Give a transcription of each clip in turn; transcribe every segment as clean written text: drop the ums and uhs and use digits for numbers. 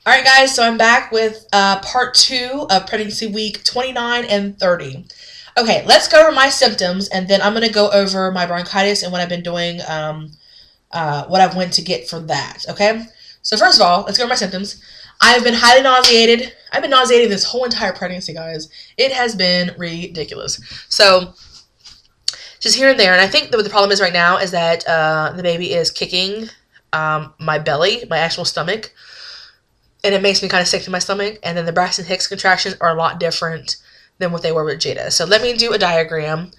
All right, guys, so I'm back with part two of pregnancy week 29 and 30. Okay, let's go over my symptoms, and then I'm going to go over my bronchitis and what I've been doing, what I've went to get for that, okay? So first of all, let's go over my symptoms. I've been highly nauseated. I've been nauseated this whole entire pregnancy, guys. It has been ridiculous. So just here and there, and I think what the problem is right now is that the baby is kicking my belly, my actual stomach, and it makes me kind of sick to my stomach. And then the Braxton Hicks contractions are a lot different than what they were with Jada. So let me do a diagram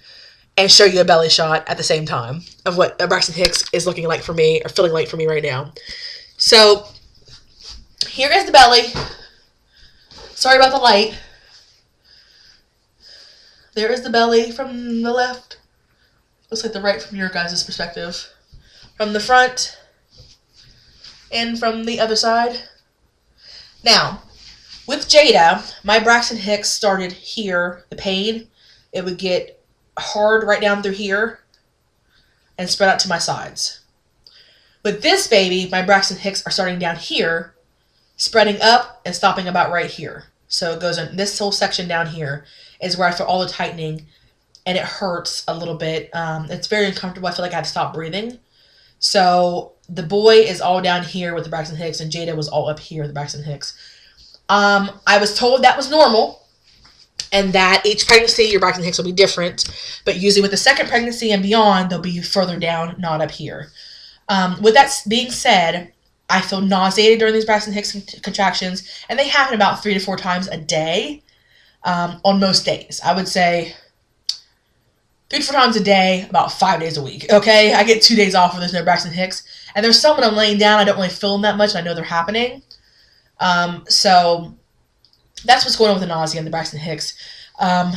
and show you a belly shot at the same time of what Braxton Hicks is looking like for me, or feeling like for me right now. So here is the belly. Sorry about the light. There is the belly from the left. Looks like the right from your guys' perspective. From the front and from the other side. Now, with Jada, my Braxton Hicks started here, the pain. It would get hard right down through here and spread out to my sides. With this baby, my Braxton Hicks are starting down here, spreading up and stopping about right here. So it goes in this whole section down here is where I feel all the tightening, and it hurts a little bit. It's very uncomfortable. I feel like I have to stop breathing. So the boy is all down here with the Braxton Hicks, and Jada was all up here with the Braxton Hicks. I was told that was normal, and that each pregnancy your Braxton Hicks will be different, but usually with the second pregnancy and beyond, they'll be further down, not up here. With that being said, I feel nauseated during these Braxton Hicks contractions, and they happen about 3 to 4 times a day on most days. I would say 3 to 4 times a day, about 5 days a week, okay? I get 2 days off when there's no Braxton Hicks, and there's some when I'm laying down, I don't really feel them that much, and I know they're happening. So that's what's going on with the nausea and the Braxton Hicks.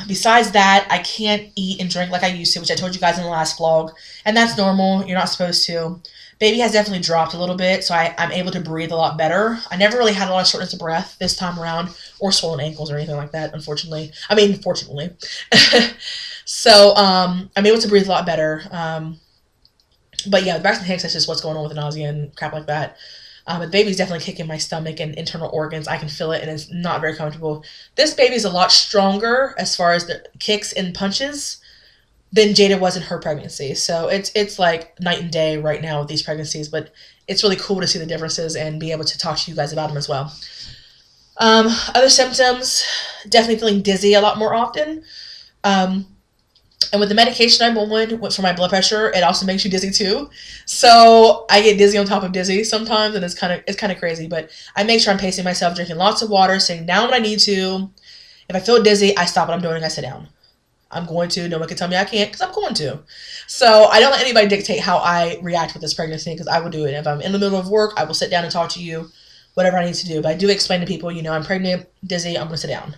Besides that, I can't eat and drink like I used to, which I told you guys in the last vlog, and that's normal. You're not supposed to. Baby has definitely dropped a little bit, so I'm able to breathe a lot better. I never really had a lot of shortness of breath this time around, or swollen ankles or anything like that, unfortunately. Fortunately. So, I'm able to breathe a lot better. But yeah, the Braxton Hicks, that's just what's going on with the nausea and crap like that. The baby's definitely kicking my stomach and internal organs. I can feel it, and it's not very comfortable. This baby's a lot stronger as far as the kicks and punches than Jada was in her pregnancy. So it's like night and day right now with these pregnancies, but it's really cool to see the differences and be able to talk to you guys about them as well. Other symptoms, definitely feeling dizzy a lot more often. And with the medication I'm on for my blood pressure, it also makes you dizzy too. So I get dizzy on top of dizzy sometimes, and it's kind of crazy. But I make sure I'm pacing myself, drinking lots of water, sitting down when I need to. If I feel dizzy, I stop what I'm doing and I sit down. I'm going to. No one can tell me I can't, because I'm going to. So I don't let anybody dictate how I react with this pregnancy, because I will do it. If I'm in the middle of work, I will sit down and talk to you, whatever I need to do. But I do explain to people, I'm pregnant, dizzy, I'm going to sit down.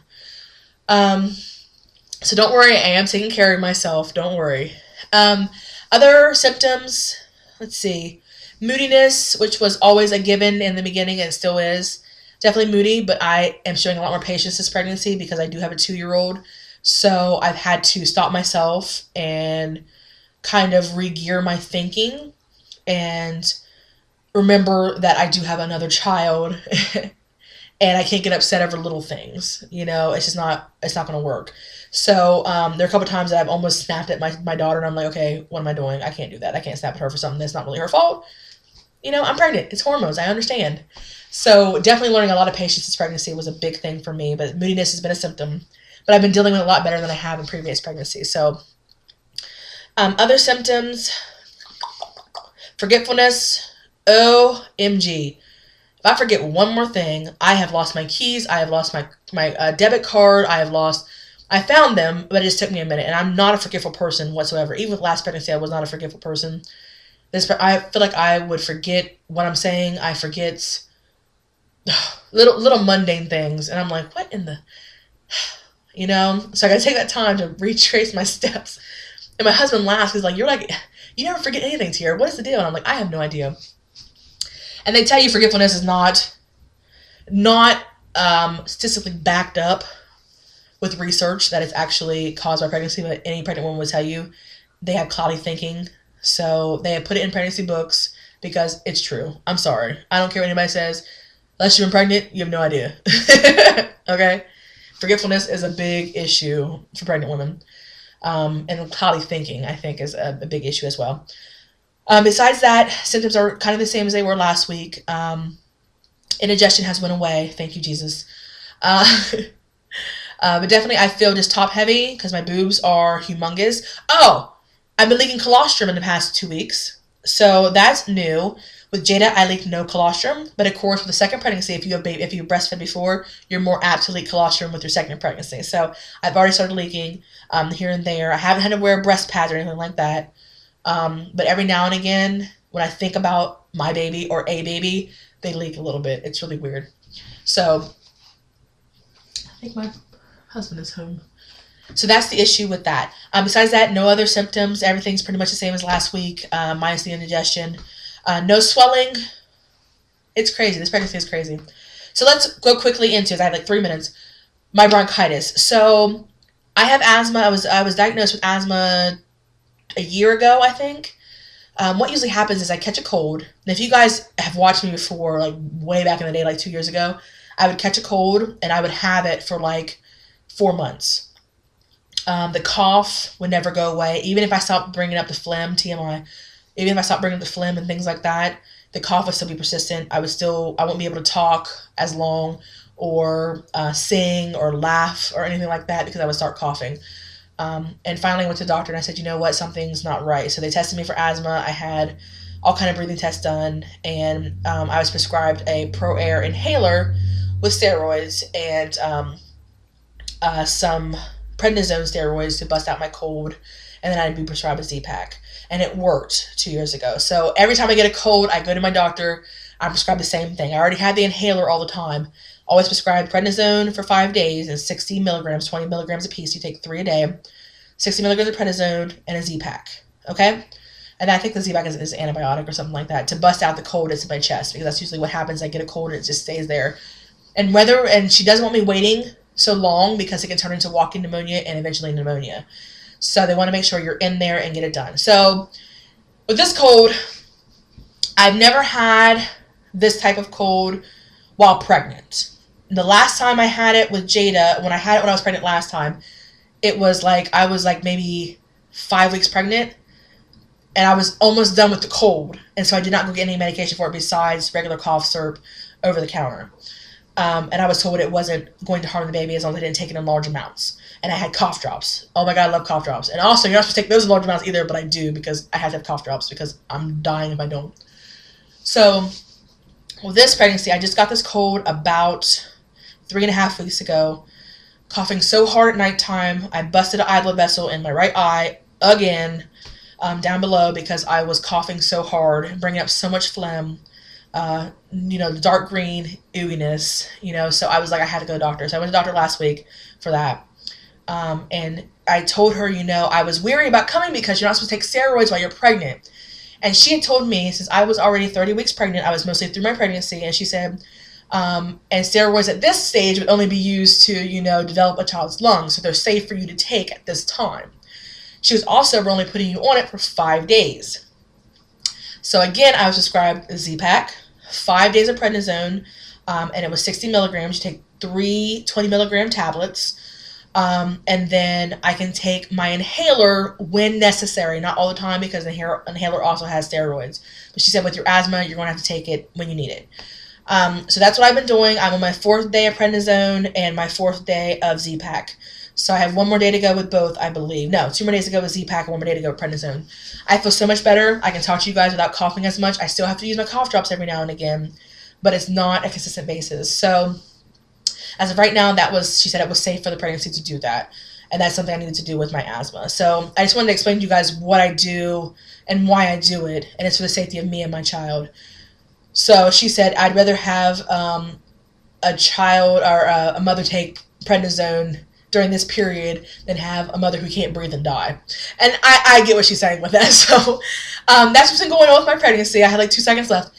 So don't worry, I am taking care of myself. Don't worry. Other symptoms, let's see. Moodiness, which was always a given in the beginning and still is. Definitely moody, but I am showing a lot more patience this pregnancy because I do have a 2-year-old. So I've had to stop myself and kind of re-gear my thinking and remember that I do have another child and I can't get upset over little things. It's not going to work. So there are a couple times that I've almost snapped at my daughter, and I'm like, okay, what am I doing? I can't do that. I can't snap at her for something that's not really her fault. I'm pregnant. It's hormones. I understand. So definitely learning a lot of patience this pregnancy was a big thing for me, but moodiness has been a symptom. But I've been dealing with it a lot better than I have in previous pregnancies. So other symptoms, forgetfulness, OMG. If I forget one more thing, I have lost my keys, I have lost my debit card, I found them, but it just took me a minute, and I'm not a forgetful person whatsoever. Even with last pregnancy, I was not a forgetful person. I feel like I would forget what I'm saying. I forget little mundane things, and I'm like, what in the... So I gotta take that time to retrace my steps. And my husband laughs. He's like, you never forget anything, Tiara. What is the deal? And I'm like, I have no idea. And they tell you forgetfulness is not statistically backed up with research that it's actually caused by pregnancy, but any pregnant woman will tell you they have cloudy thinking. So they have put it in pregnancy books because it's true. I'm sorry. I don't care what anybody says. Unless you've been pregnant, you have no idea. Okay? Forgetfulness is a big issue for pregnant women. And cloudy thinking, I think, is a big issue as well. Besides that, symptoms are kind of the same as they were last week. Indigestion has went away. Thank you, Jesus. But definitely I feel just top heavy because my boobs are humongous. Oh, I've been leaking colostrum in the past 2 weeks. So that's new. With Jada, I leaked no colostrum. But of course, with the second pregnancy, if you breastfed before, you're more apt to leak colostrum with your second pregnancy. So I've already started leaking here and there. I haven't had to wear breast pads or anything like that. But every now and again, when I think about my baby or a baby, they leak a little bit. It's really weird. So I think my husband is home. So that's the issue with that. Besides that, no other symptoms. Everything's pretty much the same as last week, minus the indigestion. No swelling. It's crazy. This pregnancy is crazy. So let's go quickly into it. I have like 3 minutes. My bronchitis. So I have asthma. I was diagnosed with asthma a year ago, I think. What usually happens is I catch a cold. And if you guys have watched me before, like way back in the day, like 2 years ago, I would catch a cold and I would have it for like 4 months. The cough would never go away. Even if I stopped bringing up the phlegm, TMI, even if I stopped bringing up the phlegm and things like that, the cough would still be persistent. I wouldn't be able to talk as long or sing or laugh or anything like that because I would start coughing. And finally I went to the doctor and I said, you know what, something's not right. So they tested me for asthma. I had all kind of breathing tests done, and I was prescribed a ProAir inhaler with steroids and some prednisone steroids to bust out my cold, and then I'd be prescribed a Z-Pak. And it worked 2 years ago. So every time I get a cold, I go to my doctor. I'm prescribed the same thing. I already had the inhaler all the time. Always prescribed prednisone for 5 days and 60 milligrams, 20 milligrams a piece. You take 3 a day. 60 milligrams of prednisone and a Z-Pak. Okay? And I think the Z-Pak is an antibiotic or something like that to bust out the cold that's in my chest, because that's usually what happens. I get a cold and it just stays there. And she doesn't want me waiting so long because it can turn into walking pneumonia and eventually pneumonia. So they want to make sure you're in there and get it done. So with this cold, I've never had this type of cold while pregnant. The last time I had it with Jada, when I was pregnant last time, it was like I was like maybe 5 weeks pregnant, and I was almost done with the cold, and so I did not go get any medication for it besides regular cough syrup over the counter. And I was told it wasn't going to harm the baby as long as I didn't take it in large amounts. And I had cough drops. Oh my God, I love cough drops. And also, you're not supposed to take those in large amounts either, but I do because I have to have cough drops because I'm dying if I don't. So with this pregnancy, I just got this cold about 3.5 weeks ago, coughing so hard at nighttime. I busted an eye blood vessel in my right eye again, down below, because I was coughing so hard, bringing up so much phlegm. The dark green ooginess, so I was like, I had to go to the doctor. So I went to the doctor last week for that. And I told her, I was weary about coming because you're not supposed to take steroids while you're pregnant. And she had told me, since I was already 30 weeks pregnant, I was mostly through my pregnancy, and she said, and steroids at this stage would only be used to, develop a child's lungs, so they're safe for you to take at this time. She was also only putting you on it for 5 days. So again, I was prescribed a Z-Pak, 5 days of prednisone, and it was 60 milligrams. You take 3 20 milligram tablets, and then I can take my inhaler when necessary, not all the time, because the inhaler also has steroids. But she said with your asthma, you're going to have to take it when you need it. So that's what I've been doing. I'm on my 4th day of prednisone and my 4th day of Z-Pak. So I have 1 more day to go with both, I believe. No, 2 more days to go with Z-Pak and 1 more day to go with prednisone. I feel so much better. I can talk to you guys without coughing as much. I still have to use my cough drops every now and again, but it's not a consistent basis. So as of right now, she said it was safe for the pregnancy to do that. And that's something I needed to do with my asthma. So I just wanted to explain to you guys what I do and why I do it. And it's for the safety of me and my child. So she said, I'd rather have a child or a mother take prednisone during this period than have a mother who can't breathe and die. And I get what she's saying with that. So that's what's been going on with my pregnancy. I had like 2 seconds left.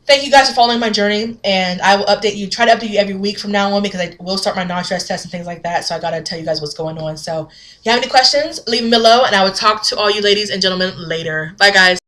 Thank you guys for following my journey, and I will try to update you every week from now on, because I will start my non-stress test and things like that, so I got to tell you guys what's going on. So if you have any questions, leave them below, and I will talk to all you ladies and gentlemen later. Bye, guys.